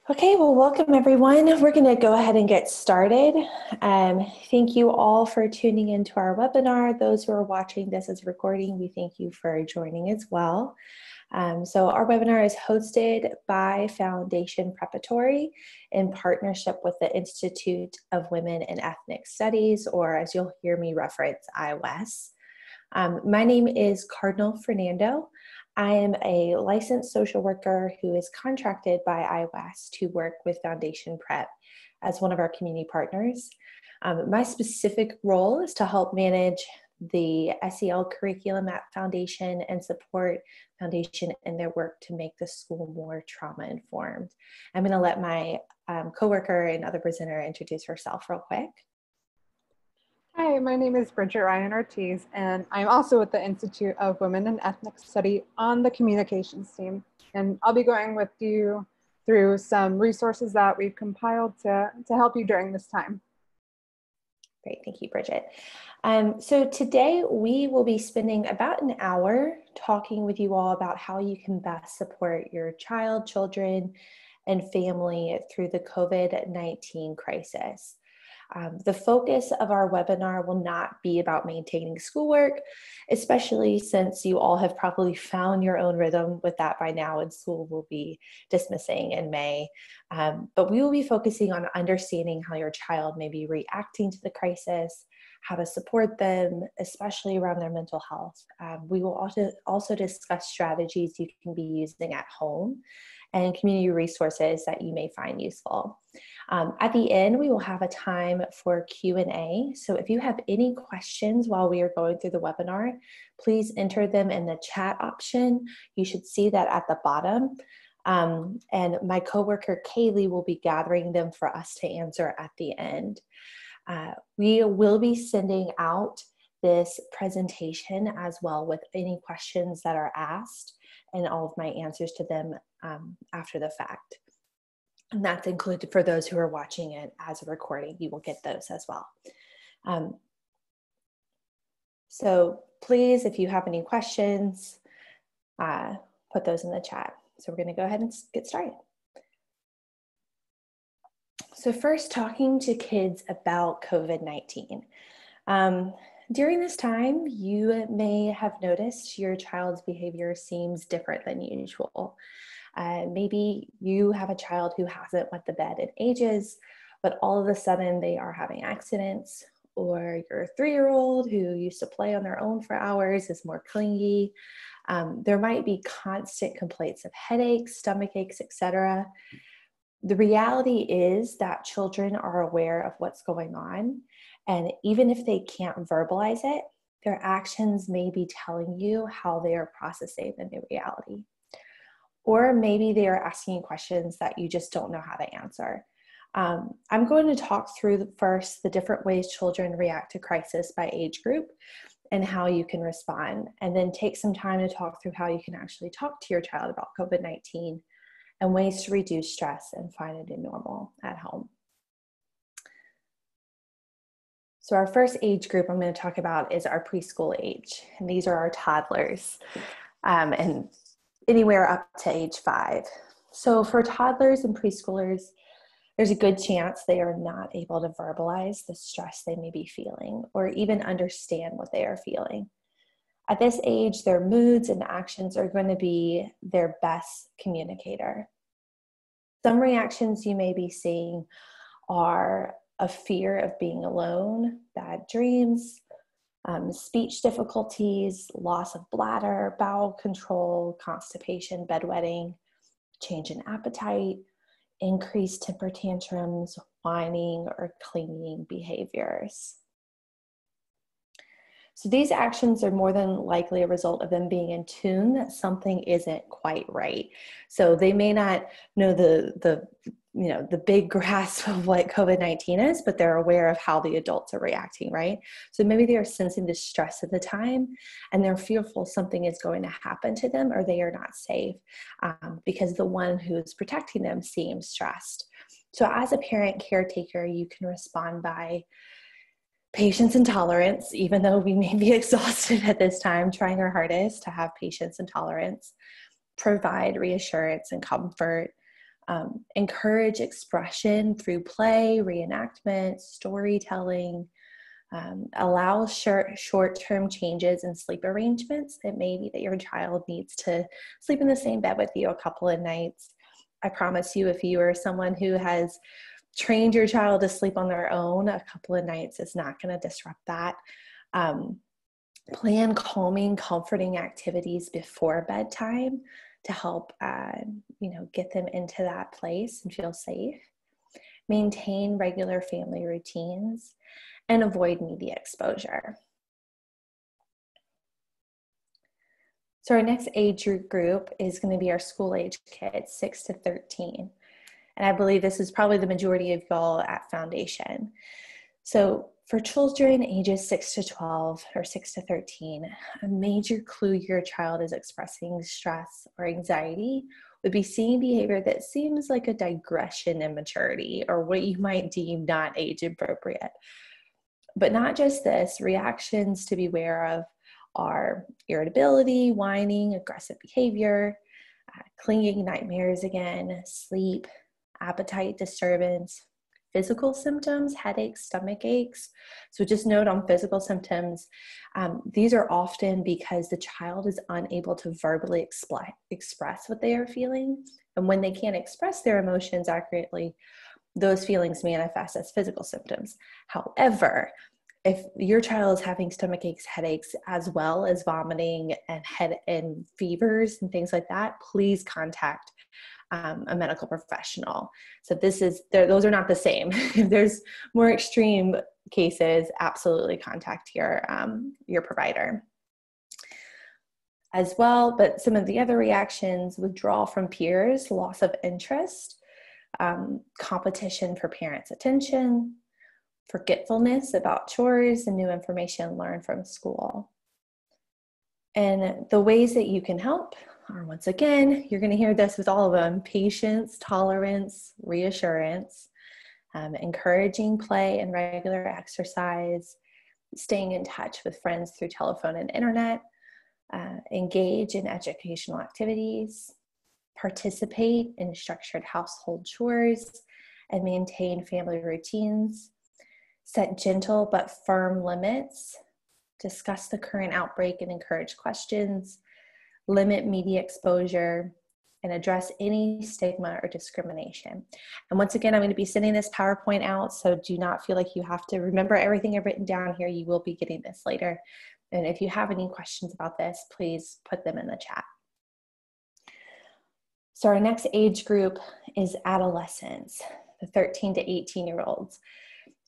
Okay, well, welcome everyone. We're going to go ahead and get started. Thank you all for tuning into our webinar. Those who are watching this as a recording, we thank you for joining as well. So our webinar is hosted by Foundation Preparatory in partnership with the Institute of Women and Ethnic Studies, or as you'll hear me reference, IWES. My name is Cardinal Fernando. I am a licensed social worker who is contracted by IWES to work with Foundation Prep as one of our community partners. My specific role is to help manage the SEL curriculum at Foundation and support Foundation in their work to make the school more trauma-informed. I'm going to let my coworker and other presenter introduce herself real quick. Hi, my name is Bridget Ryan Ortiz, and I'm also with the Institute of Women and Ethnic Study on the communications team. And I'll be going with you through some resources that we've compiled to help you during this time. Great, thank you, Bridget. So today we will be spending about an hour talking with you all about how you can best support your child, children, and family through the COVID-19 crisis. The focus of our webinar will not be about maintaining schoolwork, especially since you all have probably found your own rhythm with that by now, and school will be dismissing in May. But we will be focusing on understanding how your child may be reacting to the crisis, how to support them, especially around their mental health. We will also discuss strategies you can be using at home and community resources that you may find useful. At the end, we will have a time for Q&A. So if you have any questions while we are going through the webinar, please enter them in the chat option. You should see that at the bottom. And my coworker Kaylee will be gathering them for us to answer at the end. We will be sending out this presentation as well with any questions that are asked and all of my answers to them after the fact. And that's included for those who are watching it as a recording. You will get those as well. So please, if you have any questions, put those in the chat. So we're going to go ahead and get started. So first, talking to kids about COVID-19. During this time, you may have noticed your child's behavior seems different than usual. Maybe you have a child who hasn't wet the bed in ages, but all of a sudden they are having accidents, or your 3-year-old who used to play on their own for hours is more clingy. There might be constant complaints of headaches, stomach aches, etc. The reality is that children are aware of what's going on, and even if they can't verbalize it, their actions may be telling you how they are processing the new reality. Or maybe they are asking questions that you just don't know how to answer. I'm going to talk through first the different ways children react to crisis by age group and how you can respond, and then take some time to talk through how you can actually talk to your child about COVID-19 and ways to reduce stress and find a new normal at home. So our first age group I'm going to talk about is our preschool age, and these are our toddlers, and anywhere up to age 5. So for toddlers and preschoolers, there's a good chance they are not able to verbalize the stress they may be feeling or even understand what they are feeling. At this age, their moods and actions are going to be their best communicator. Some reactions you may be seeing are a fear of being alone, bad dreams, speech difficulties, loss of bladder, bowel control, constipation, bedwetting, change in appetite, increased temper tantrums, whining, or clinging behaviors. So these actions are more than likely a result of them being in tune that something isn't quite right. So they may not know the big grasp of what COVID-19 is, but they're aware of how the adults are reacting, right? So maybe they are sensing the stress at the time and they're fearful something is going to happen to them or they are not safe because the one who's protecting them seems stressed. So as a parent caretaker, you can respond by patience and tolerance, even though we may be exhausted at this time, trying our hardest to have patience and tolerance, provide reassurance and comfort, Encourage expression through play, reenactment, storytelling. Allow short-term changes in sleep arrangements. It may be that your child needs to sleep in the same bed with you a couple of nights. I promise you, if you are someone who has trained your child to sleep on their own, a couple of nights is not going to disrupt that. Plan calming, comforting activities before bedtime to help, get them into that place and feel safe. Maintain regular family routines and avoid media exposure. So our next age group is going to be our school age kids, 6 to 13. And I believe this is probably the majority of y'all at Foundation. So for children ages 6 to 12 or 6 to 13, a major clue your child is expressing stress or anxiety would be seeing behavior that seems like a digression in maturity or what you might deem not age appropriate. But not just this, reactions to be aware of are irritability, whining, aggressive behavior, clinging nightmares again, sleep, appetite disturbance, physical symptoms, headaches, stomach aches. So just note on physical symptoms, these are often because the child is unable to verbally express what they are feeling. And when they can't express their emotions accurately, those feelings manifest as physical symptoms. However, if your child is having stomach aches, headaches, as well as vomiting and head and fevers and things like that, please contact a medical professional. So those are not the same. If there's more extreme cases, absolutely contact your provider as well. But some of the other reactions: withdrawal from peers, loss of interest, competition for parents' attention, forgetfulness about chores and new information learned from school. And the ways that you can help are, once again, you're going to hear this with all of them: patience, tolerance, reassurance, encouraging play and regular exercise, staying in touch with friends through telephone and internet, engage in educational activities, participate in structured household chores, and maintain family routines, set gentle but firm limits, discuss the current outbreak and encourage questions, limit media exposure, and address any stigma or discrimination. And once again, I'm going to be sending this PowerPoint out, so do not feel like you have to remember everything I've written down here. You will be getting this later. And if you have any questions about this, please put them in the chat. So our next age group is adolescents, the 13 to 18-year-olds.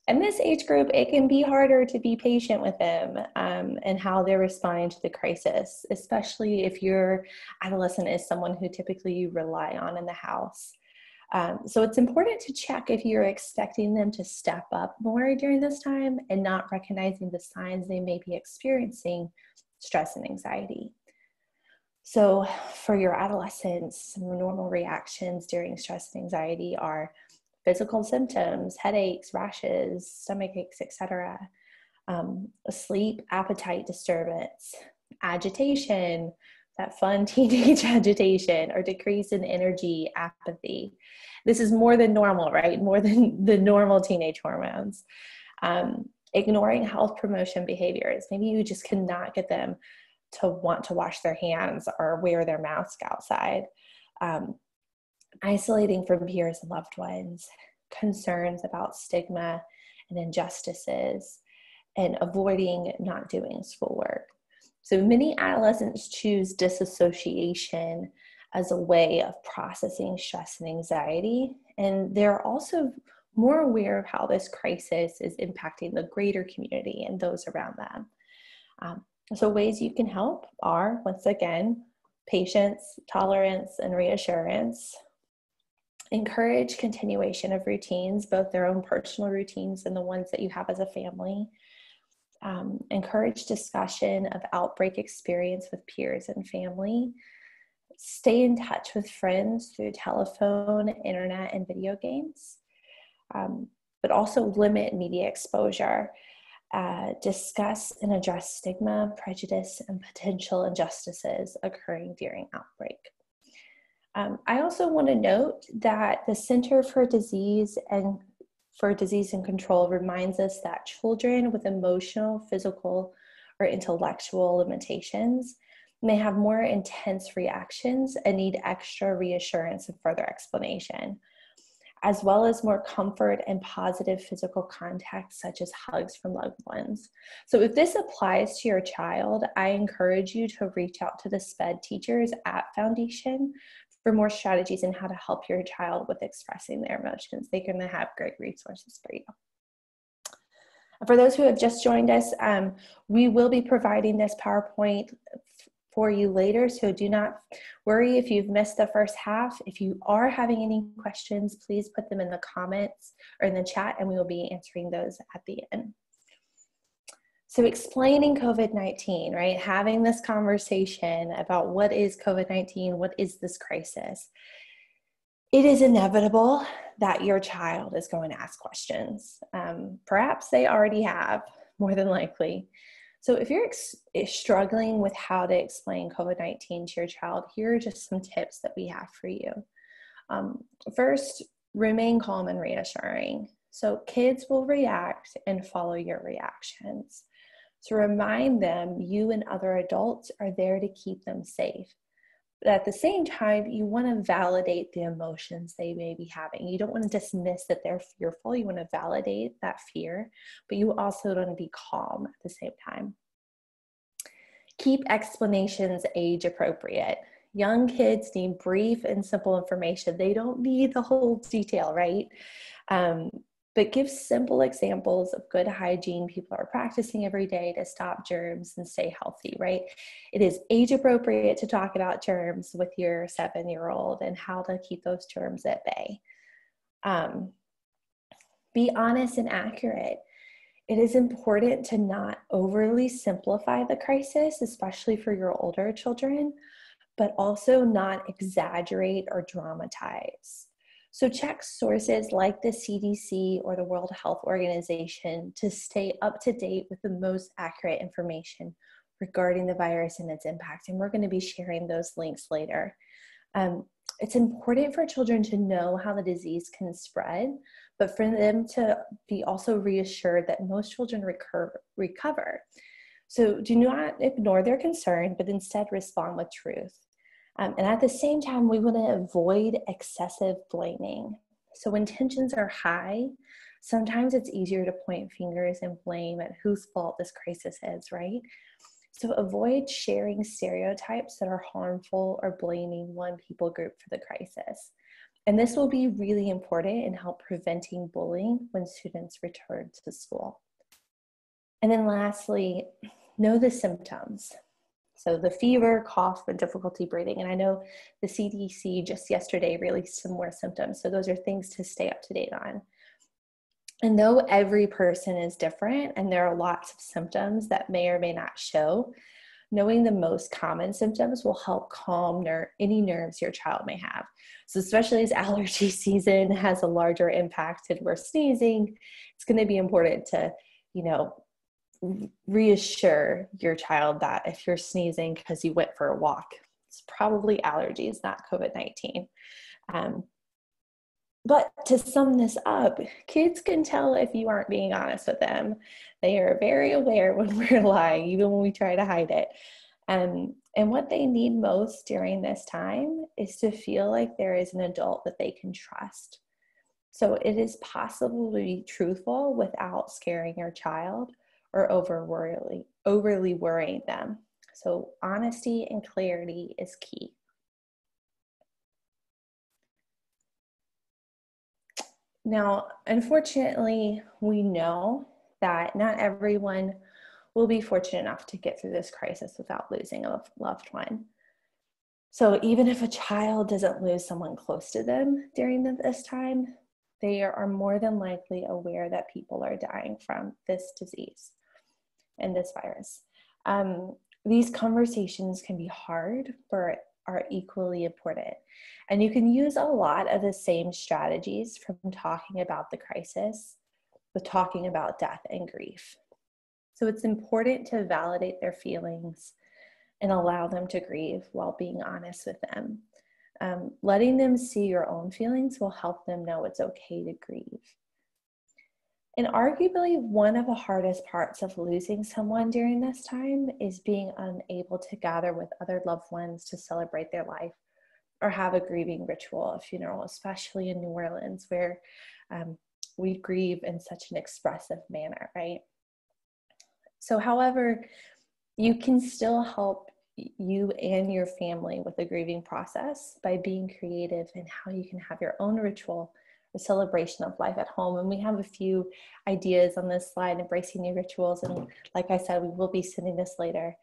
And this age group, it can be harder to be patient with them and how they're responding to the crisis, especially if your adolescent is someone who typically you rely on in the house. So it's important to check if you're expecting them to step up more during this time and not recognizing the signs they may be experiencing stress and anxiety. So for your adolescents, some normal reactions during stress and anxiety are physical symptoms: headaches, rashes, stomach aches, etc. Sleep, appetite disturbance, agitation, that fun teenage agitation, or decrease in energy, apathy. This is more than normal, right? More than the normal teenage hormones. Ignoring health promotion behaviors. Maybe you just cannot get them to want to wash their hands or wear their mask outside. Isolating from peers and loved ones, concerns about stigma and injustices, and avoiding not doing schoolwork. So many adolescents choose disassociation as a way of processing stress and anxiety, and they're also more aware of how this crisis is impacting the greater community and those around them. So ways you can help are, once again, patience, tolerance, and reassurance. Encourage continuation of routines, both their own personal routines and the ones that you have as a family. Encourage discussion of outbreak experience with peers and family. Stay in touch with friends through telephone, internet, and video games. But also limit media exposure. Discuss and address stigma, prejudice, and potential injustices occurring during outbreak. I also want to note that the Center for Disease and Control reminds us that children with emotional, physical, or intellectual limitations may have more intense reactions and need extra reassurance and further explanation, as well as more comfort and positive physical contact, such as hugs from loved ones. So if this applies to your child, I encourage you to reach out to the SPED teachers at Foundation for more strategies on how to help your child with expressing their emotions. They're going to have great resources for you. For those who have just joined us, we will be providing this PowerPoint for you later, so do not worry if you've missed the first half. If you are having any questions, please put them in the comments or in the chat, and we will be answering those at the end. So explaining COVID-19, right? Having this conversation about what is COVID-19, what is this crisis? It is inevitable that your child is going to ask questions. Perhaps they already have, more than likely. So if you're struggling with how to explain COVID-19 to your child, here are just some tips that we have for you. First, remain calm and reassuring. So kids will react and follow your reactions. So remind them you and other adults are there to keep them safe. But at the same time, you want to validate the emotions they may be having. You don't want to dismiss that they're fearful. You want to validate that fear, but you also want to be calm at the same time. Keep explanations age appropriate. Young kids need brief and simple information. They don't need the whole detail, right? But give simple examples of good hygiene people are practicing every day to stop germs and stay healthy, right? It is age appropriate to talk about germs with your 7-year-old and how to keep those germs at bay. Be honest and accurate. It is important to not overly simplify the crisis, especially for your older children, but also not exaggerate or dramatize. So check sources like the CDC or the World Health Organization to stay up to date with the most accurate information regarding the virus and its impact. And we're going to be sharing those links later. It's important for children to know how the disease can spread, but for them to be also reassured that most children recover. So do not ignore their concern, but instead respond with truth. And at the same time, we want to avoid excessive blaming. So when tensions are high, sometimes it's easier to point fingers and blame at whose fault this crisis is, right? So avoid sharing stereotypes that are harmful or blaming one people group for the crisis. And this will be really important in help preventing bullying when students return to school. And then lastly, know the symptoms. So the fever, cough, and difficulty breathing. And I know the CDC just yesterday released some more symptoms. So those are things to stay up to date on. And though every person is different and there are lots of symptoms that may or may not show, knowing the most common symptoms will help calm any nerves your child may have. So especially as allergy season has a larger impact and we're sneezing, it's going to be important to, reassure your child that if you're sneezing because you went for a walk, it's probably allergies, not COVID-19. But to sum this up, kids can tell if you aren't being honest with them. They are very aware when we're lying, even when we try to hide it. And what they need most during this time is to feel like there is an adult that they can trust. So it is possible to be truthful without scaring your child or overly worrying them. So honesty and clarity is key. Now, unfortunately, we know that not everyone will be fortunate enough to get through this crisis without losing a loved one. So even if a child doesn't lose someone close to them during this time, they are more than likely aware that people are dying from this disease and this virus. These conversations can be hard, but are equally important. And you can use a lot of the same strategies from talking about the crisis with talking about death and grief. So it's important to validate their feelings and allow them to grieve while being honest with them. Letting them see your own feelings will help them know it's okay to grieve. And arguably, one of the hardest parts of losing someone during this time is being unable to gather with other loved ones to celebrate their life or have a grieving ritual, a funeral, especially in New Orleans, where we grieve in such an expressive manner, right? So, however, you can still help you and your family with the grieving process by being creative in how you can have your own ritual or celebration of life at home. And we have a few ideas on this slide, embracing new rituals. And like I said, we will be sending this later.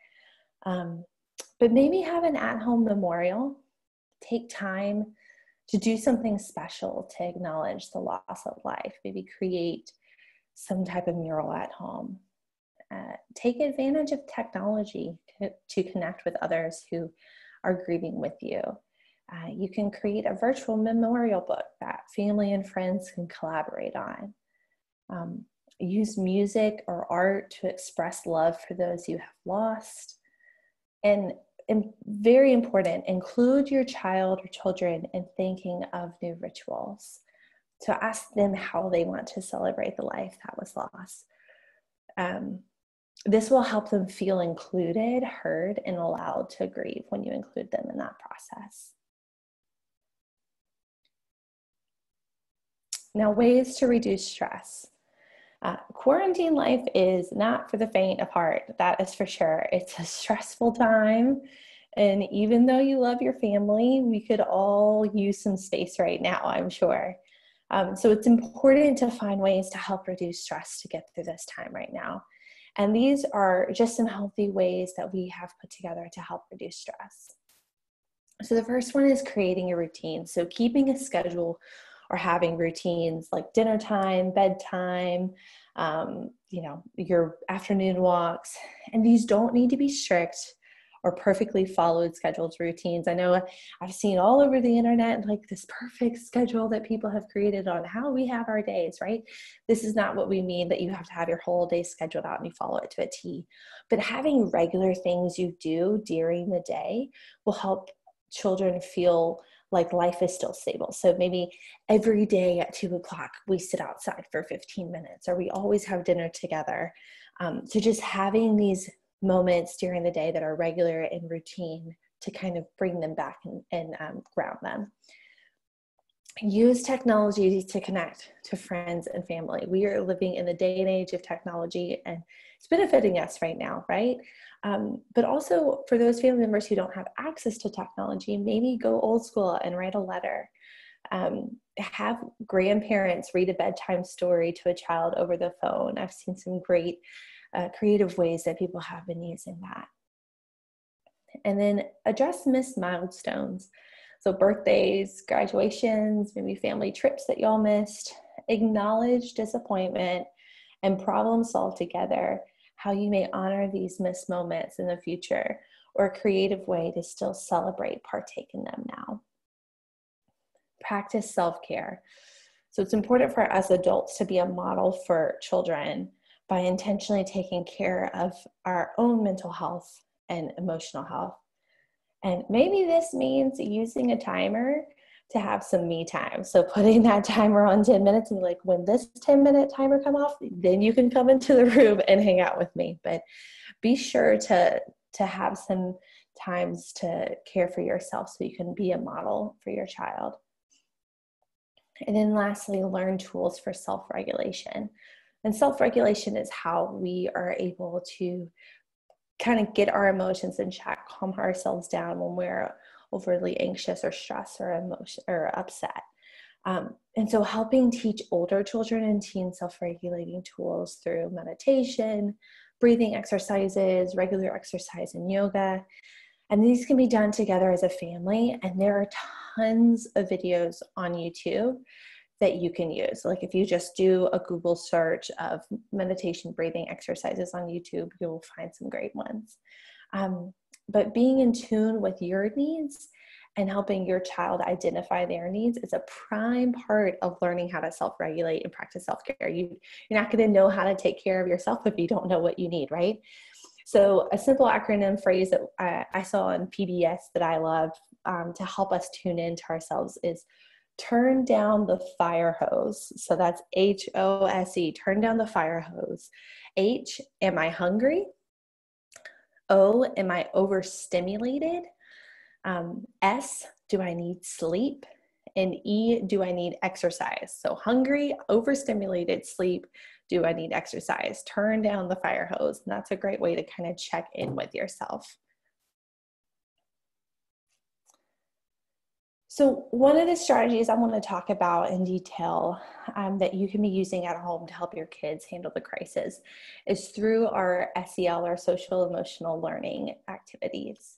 But maybe have an at-home memorial. Take time to do something special to acknowledge the loss of life. Maybe create some type of mural at home. Take advantage of technology to connect with others who are grieving with you. You can create a virtual memorial book that family and friends can collaborate on. Use music or art to express love for those you have lost. And very important, include your child or children in thinking of new rituals. So ask them how they want to celebrate the life that was lost. This will help them feel included, heard, and allowed to grieve when you include them in that process. Now, ways to reduce stress. Quarantine life is not for the faint of heart, that is for sure. It's a stressful time. And even though you love your family, we could all use some space right now, I'm sure. So it's important to find ways to help reduce stress to get through this time right now. And these are just some healthy ways that we have put together to help reduce stress. So the first one is creating a routine. So keeping a schedule or having routines like dinner time, bedtime, your afternoon walks. And these don't need to be strict or perfectly followed scheduled routines. I know I've seen all over the internet like this perfect schedule that people have created on how we have our days, right? This is not what we mean, that you have to have your whole day scheduled out and you follow it to a T. But having regular things you do during the day will help children feel like life is still stable. So maybe every day at 2:00, we sit outside for 15 minutes, or we always have dinner together. So just having these moments during the day that are regular and routine to kind of bring them back and ground them. Use technology to connect to friends and family. We are living in the day and age of technology, and it's benefiting us right now, right? But also for those family members who don't have access to technology, maybe go old school and write a letter. Have grandparents read a bedtime story to a child over the phone. I've seen some great creative ways that people have been using that. And then address missed milestones. So birthdays, graduations, maybe family trips that y'all missed. Acknowledge disappointment and problem solve together how you may honor these missed moments in the future, or a creative way to still celebrate, partake in them now. Practice self-care. So it's important for us adults to be a model for children by intentionally taking care of our own mental health and emotional health. And maybe this means using a timer to have some me time. So putting that timer on 10 minutes and like, when this 10-minute timer come off, then you can come into the room and hang out with me. But be sure to have some times to care for yourself so you can be a model for your child. And then lastly, learn tools for self-regulation. And self-regulation is how we are able to kind of get our emotions in check, calm ourselves down when we're overly anxious or stressed or upset. And so helping teach older children and teens self-regulating tools through meditation, breathing exercises, regular exercise, and yoga. And these can be done together as a family. And there are tons of videos on YouTube that you can use. Like if you just do a Google search of meditation breathing exercises on YouTube, you will find some great ones. But being in tune with your needs and helping your child identify their needs is a prime part of learning how to self-regulate and practice self-care. You're not going to know how to take care of yourself if you don't know what you need, right? So a simple acronym phrase that I saw on PBS that I love to help us tune into ourselves is turn down the fire hose. So that's HOSE, turn down the fire hose. H, am I hungry? O, am I overstimulated? S, do I need sleep? And E, do I need exercise? So hungry, overstimulated, sleep, do I need exercise? Turn down the fire hose. And that's a great way to kind of check in with yourself. So one of the strategies I want to talk about in detail that you can be using at home to help your kids handle the crisis is through our SEL, our social emotional learning activities.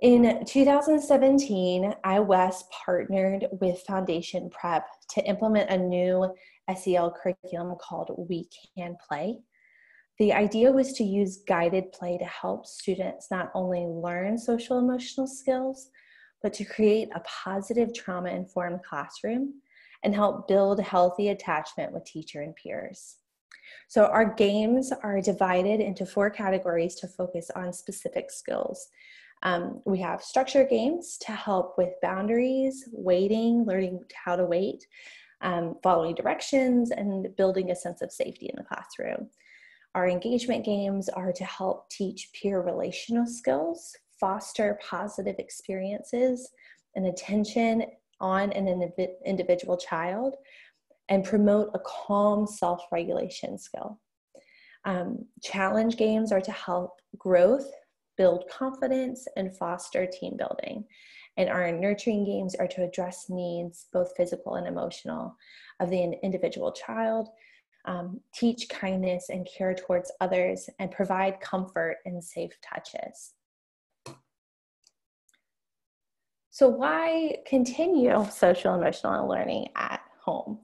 In 2017, IWES partnered with Foundation Prep to implement a new SEL curriculum called We Can Play. The idea was to use guided play to help students not only learn social emotional skills, but to create a positive trauma-informed classroom and help build healthy attachment with teacher and peers. So our games are divided into 4 categories to focus on specific skills. We have structure games to help with boundaries, waiting, learning how to wait, following directions, and building a sense of safety in the classroom. Our engagement games are to help teach peer relational skills, foster positive experiences and attention on an individual child, and promote a calm self-regulation skill. Challenge games are to help growth, build confidence, and foster team building. And our nurturing games are to address needs, both physical and emotional, of the individual child, teach kindness and care towards others, and provide comfort and safe touches. So why continue social emotional learning at home?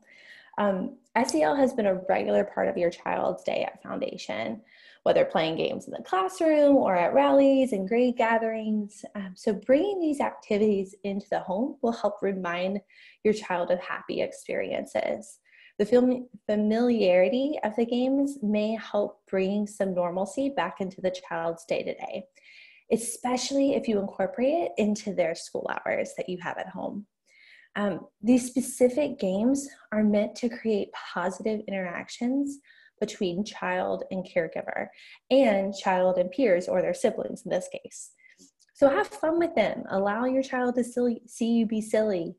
SEL has been a regular part of your child's day at Foundation, whether playing games in the classroom or at rallies and grade gatherings. So bringing these activities into the home will help remind your child of happy experiences. The familiarity of the games may help bring some normalcy back into the child's day-to-day, especially if you incorporate it into their school hours that you have at home. These specific games are meant to create positive interactions between child and caregiver, and child and peers, or their siblings in this case. So have fun with them. Allow your child to see you be silly.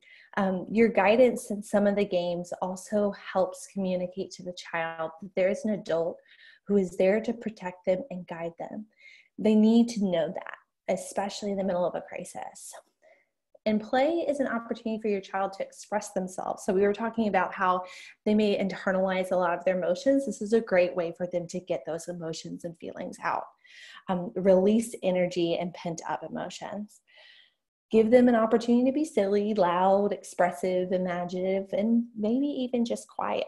Your guidance in some of the games also helps communicate to the child that there is an adult who is there to protect them and guide them. They need to know that, especially in the middle of a crisis. And play is an opportunity for your child to express themselves. So we were talking about how they may internalize a lot of their emotions. This is a great way for them to get those emotions and feelings out. Release energy and pent up emotions. Give them an opportunity to be silly, loud, expressive, imaginative, and maybe even just quiet.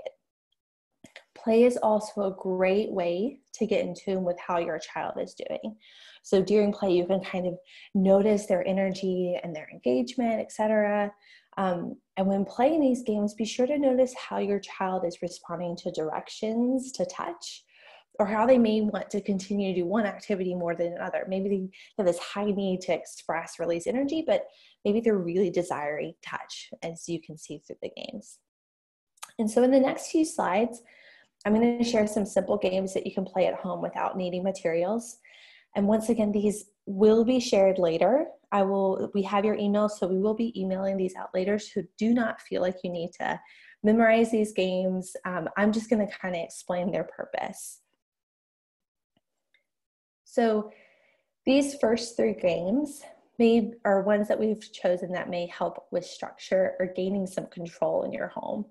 Play is also a great way to get in tune with how your child is doing. So during play, you can kind of notice their energy and their engagement, etc. And when playing these games, be sure to notice how your child is responding to directions, to touch, or how they may want to continue to do one activity more than another. Maybe they have this high need to express, release energy, but maybe they're really desiring touch, as you can see through the games. And so in the next few slides, I'm going to share some simple games that you can play at home without needing materials. And once again, these will be shared later. We have your email, so we will be emailing these out later. So do not feel like you need to memorize these games. I'm just going to kind of explain their purpose. So these first 3 games are ones that we've chosen that may help with structure or gaining some control in your home.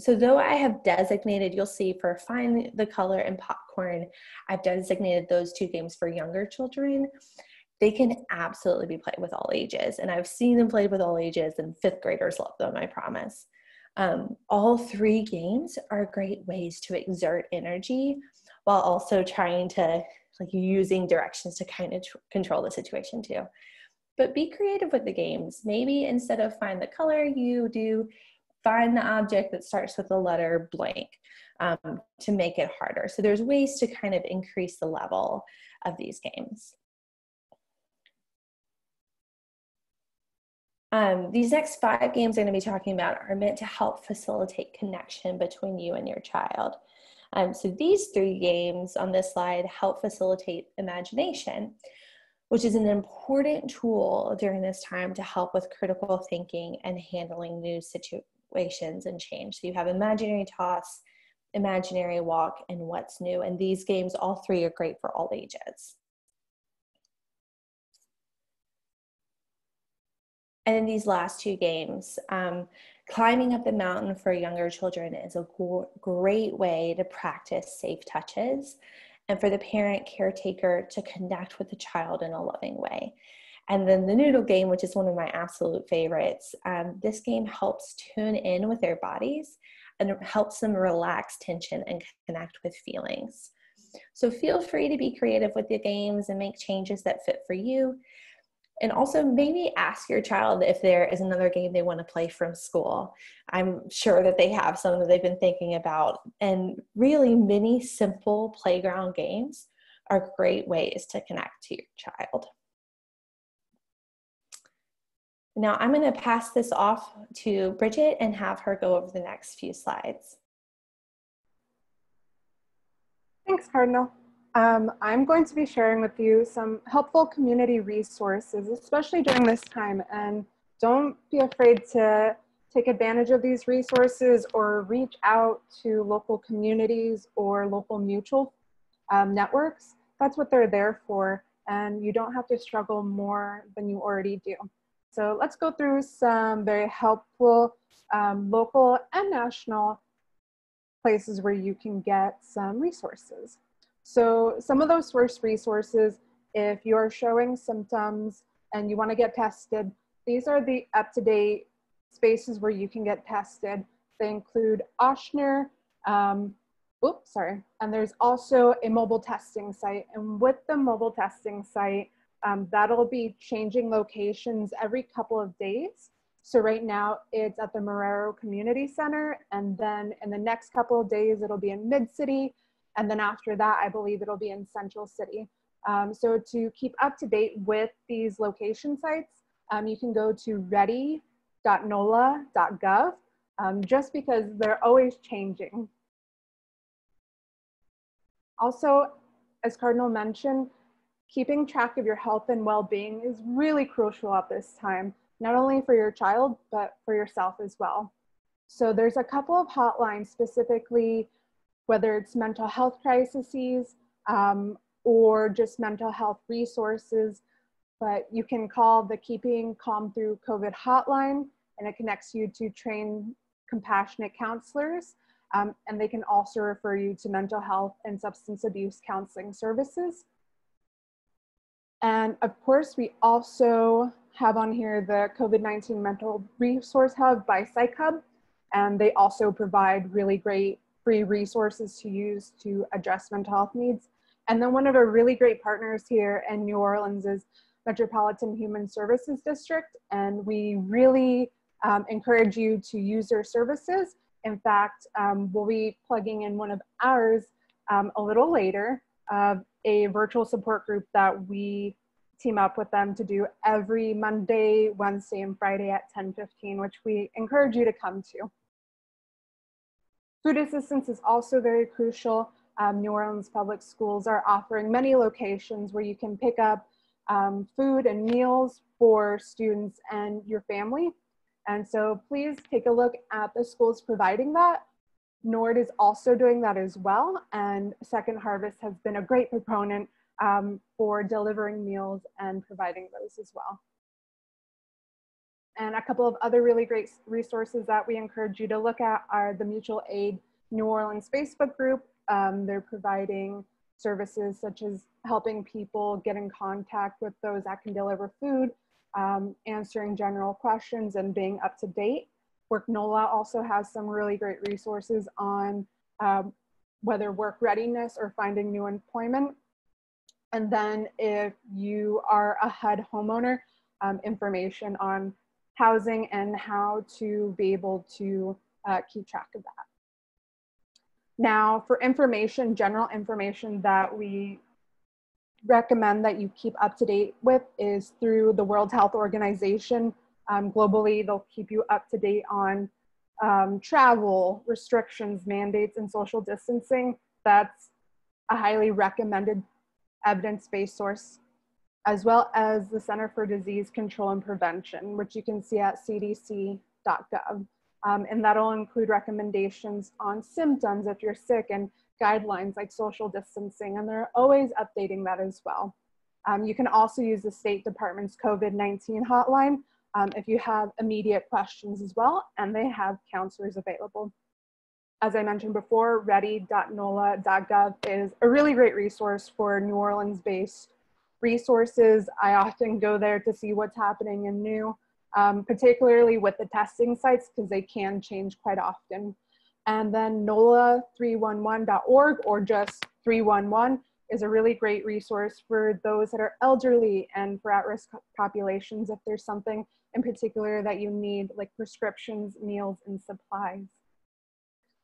So though I have designated, you'll see for Find the Color and Popcorn, I've designated those 2 games for younger children. They can absolutely be played with all ages. And I've seen them played with all ages, and 5th graders love them, I promise. All 3 games are great ways to exert energy while also trying to, using directions to kind of control the situation too. But be creative with the games. Maybe instead of Find the Color, you do Find the object that starts with the letter blank to make it harder. So there's ways to kind of increase the level of these games. These next 5 games I'm going to be talking about are meant to help facilitate connection between you and your child. So these 3 games on this slide help facilitate imagination, which is an important tool during this time to help with critical thinking and handling new situations and change. So you have imaginary toss, imaginary walk, and what's new. And these games, all 3 are great for all ages. And in these last 2 games, climbing up the mountain for younger children is a great way to practice safe touches and for the parent caretaker to connect with the child in a loving way. And then the Noodle Game, which is one of my absolute favorites, this game helps tune in with their bodies and it helps them relax tension and connect with feelings. So feel free to be creative with the games and make changes that fit for you. And also maybe ask your child if there is another game they want to play from school. I'm sure that they have some that they've been thinking about. And really many simple playground games are great ways to connect to your child. Now I'm going to pass this off to Bridget and have her go over the next few slides. Thanks, Cardinal. I'm going to be sharing with you some helpful community resources, especially during this time. And don't be afraid to take advantage of these resources or reach out to local communities or local mutual networks. That's what they're there for. And you don't have to struggle more than you already do. So let's go through some very helpful local and national places where you can get some resources. So some of those first resources, if you're showing symptoms and you want to get tested, these are the up-to-date spaces where you can get tested. They include Ochsner, and there's also a mobile testing site. And with the mobile testing site, that'll be changing locations every couple of days. So right now it's at the Marrero Community Center, and then in the next couple of days, it'll be in Mid-City. And then after that, I believe it'll be in Central City. So to keep up to date with these location sites, you can go to ready.nola.gov, just because they're always changing. Also, as Cardinal mentioned, keeping track of your health and well-being is really crucial at this time, not only for your child, but for yourself as well. So there's a couple of hotlines specifically, whether it's mental health crises or just mental health resources, but you can call the Keeping Calm Through COVID hotline, and it connects you to trained compassionate counselors, and they can also refer you to mental health and substance abuse counseling services. And of course, we also have on here the COVID-19 Mental Resource Hub by Psych Hub, and they also provide really great free resources to use to address mental health needs. And then one of our really great partners here in New Orleans is Metropolitan Human Services District, and we really encourage you to use their services. In fact, we'll be plugging in one of ours a little later, a virtual support group that we team up with them to do every Monday, Wednesday, and Friday at 10:15, which we encourage you to come to. Food assistance is also very crucial. New Orleans Public Schools are offering many locations where you can pick up food and meals for students and your family. And so please take a look at the schools providing that. NORD is also doing that as well. And Second Harvest has been a great proponent for delivering meals and providing those as well. And a couple of other really great resources that we encourage you to look at are the Mutual Aid New Orleans Facebook group. They're providing services such as helping people get in contact with those that can deliver food, answering general questions, and being up to date. Work NOLA also has some really great resources on whether work readiness or finding new employment. And then if you are a HUD homeowner, information on housing and how to be able to keep track of that. Now, for information, general information that we recommend that you keep up to date with is through the World Health Organization Globally, they'll keep you up to date on travel restrictions, mandates, and social distancing. That's a highly recommended evidence-based source, as well as the Center for Disease Control and Prevention, which you can see at cdc.gov. And that'll include recommendations on symptoms if you're sick and guidelines like social distancing, and they're always updating that as well. You can also use the State Department's COVID-19 hotline if you have immediate questions as well, and they have counselors available. As I mentioned before, ready.nola.gov is a really great resource for New Orleans-based resources. I often go there to see what's happening in new, particularly with the testing sites, because they can change quite often. And then NOLA311.org, or just 311, is a really great resource for those that are elderly and for at-risk populations if there's something in particular that you need, like prescriptions, meals, and supplies.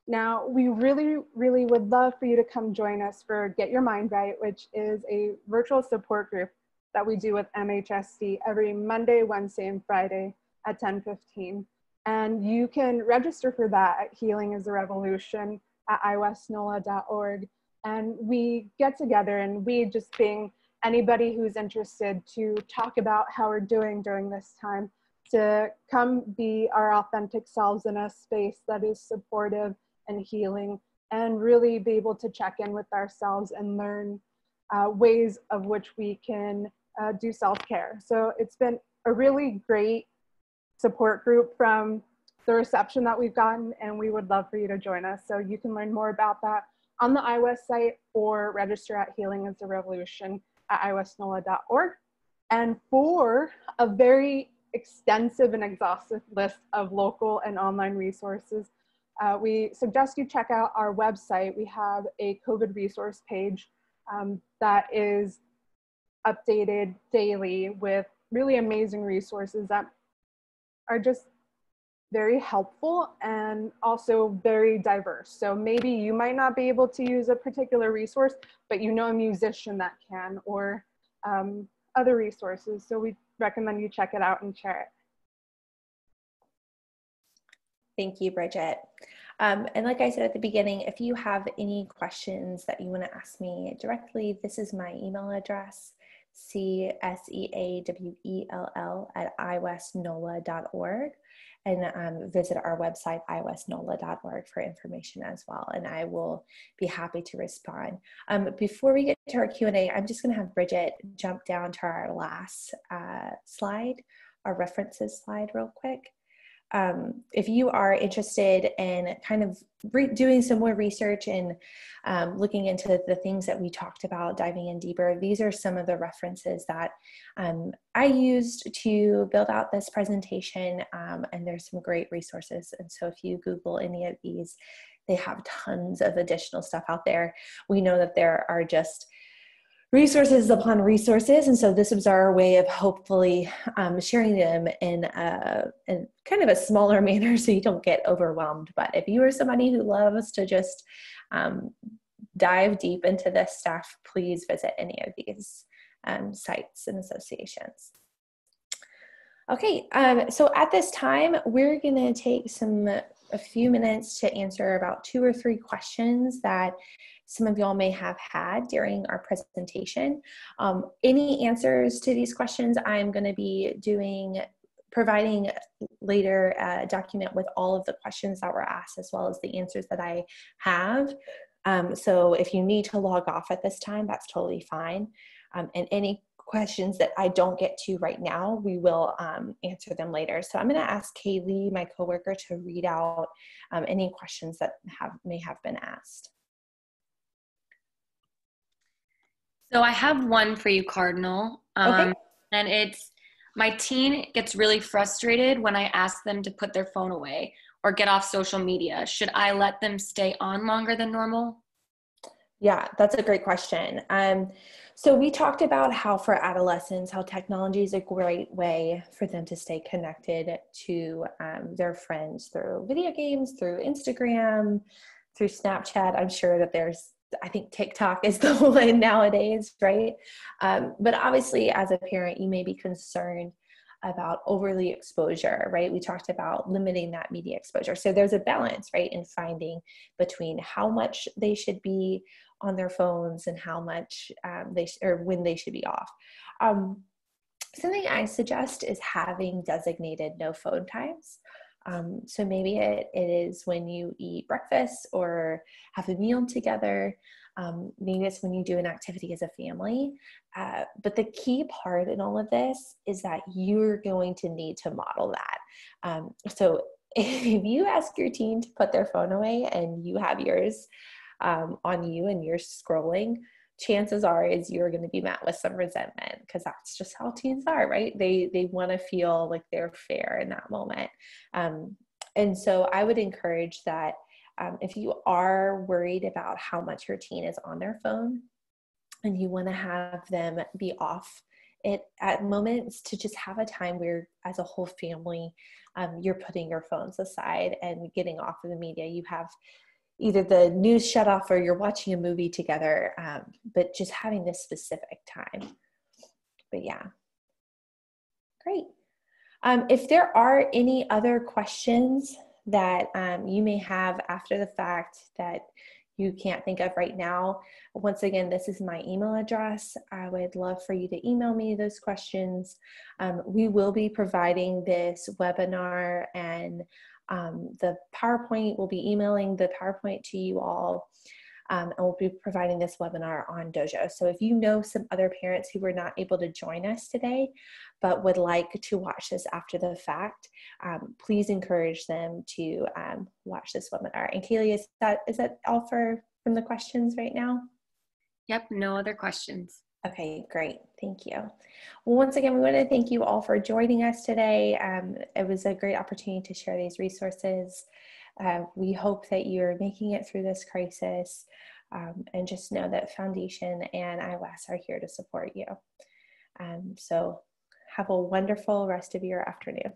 Now, we really, really would love for you to come join us for Get Your Mind Right, which is a virtual support group that we do with MHSD every Monday, Wednesday, and Friday at 10:15. And you can register for that at Healing is a Revolution at iwesnola.org. And we get together, and we, just being anybody who's interested, to talk about how we're doing during this time, to come be our authentic selves in a space that is supportive and healing, and really be able to check in with ourselves and learn ways of which we can do self-care. So it's been a really great support group from the reception that we've gotten, and we would love for you to join us. So you can learn more about that on the IWES site, or register at Healing is the Revolution at iwesnola.org. And for a very extensive and exhaustive list of local and online resources, we suggest you check out our website. We have a COVID resource page that is updated daily with really amazing resources that are just very helpful and also very diverse. So maybe you might not be able to use a particular resource, but you know a musician that can, or other resources. So we recommend you check it out and share it. Thank you, Bridget. And like I said at the beginning, if you have any questions that you want to ask me directly, this is my email address, cseawell@iwesnola.org, and visit our website, iwesnola.org, for information as well, and I will be happy to respond. Before we get to our Q&A, I'm just going to have Bridget jump down to our last slide, our references slide, real quick. If you are interested in kind of doing some more research and looking into the things that we talked about, diving in deeper, these are some of the references that I used to build out this presentation, and there's some great resources. And so if you Google any of these, they have tons of additional stuff out there. We know that there are just resources upon resources, and so this was our way of hopefully sharing them in kind of a smaller manner so you don't get overwhelmed. But if you are somebody who loves to just dive deep into this stuff, please visit any of these sites and associations. Okay, so at this time, we're going to take a few minutes to answer about 2 or 3 questions that some of y'all may have had during our presentation. Any answers to these questions, I'm going to be providing later a document with all of the questions that were asked, as well as the answers that I have. So if you need to log off at this time, that's totally fine. And any questions that I don't get to right now, we will answer them later. So I'm going to ask Kaylee, my coworker, to read out any questions that may have been asked. So I have one for you, Cardinal. Okay. And it's, my teen gets really frustrated when I ask them to put their phone away or get off social media. Should I let them stay on longer than normal? Yeah, that's a great question. So we talked about how for adolescents, how technology is a great way for them to stay connected to their friends through video games, through Instagram, through Snapchat. I'm sure that I think TikTok is the one nowadays, right? But obviously, as a parent, you may be concerned about overly exposure, right? We talked about limiting that media exposure. So there's a balance, right, in finding between how much they should be on their phones and how much or when they should be off. Something I suggest is having designated no phone times. So maybe it is when you eat breakfast or have a meal together. Maybe it's when you do an activity as a family. But the key part in all of this is that you're going to need to model that. So if you ask your teen to put their phone away and you have yours on you and you're scrolling, chances are is you're going to be met with some resentment, because that's just how teens are, right? They want to feel like they're fair in that moment. And so I would encourage that if you are worried about how much your teen is on their phone and you want to have them be off it at moments, to just have a time where as a whole family, you're putting your phones aside and getting off of the media. You have either the news shut off or you're watching a movie together, but just having this specific time. But yeah, great. If there are any other questions that you may have after the fact that you can't think of right now, once again, this is my email address. I would love for you to email me those questions. We will be providing this webinar, and the PowerPoint, we'll be emailing the PowerPoint to you all, and we'll be providing this webinar on Dojo. So if you know some other parents who were not able to join us today, but would like to watch this after the fact, please encourage them to watch this webinar. And Kaylee, is that all from the questions right now? Yep, no other questions. Okay, great. Thank you. Well, once again, we want to thank you all for joining us today. It was a great opportunity to share these resources. We hope that you're making it through this crisis, and just know that Foundation and IWES are here to support you. So have a wonderful rest of your afternoon.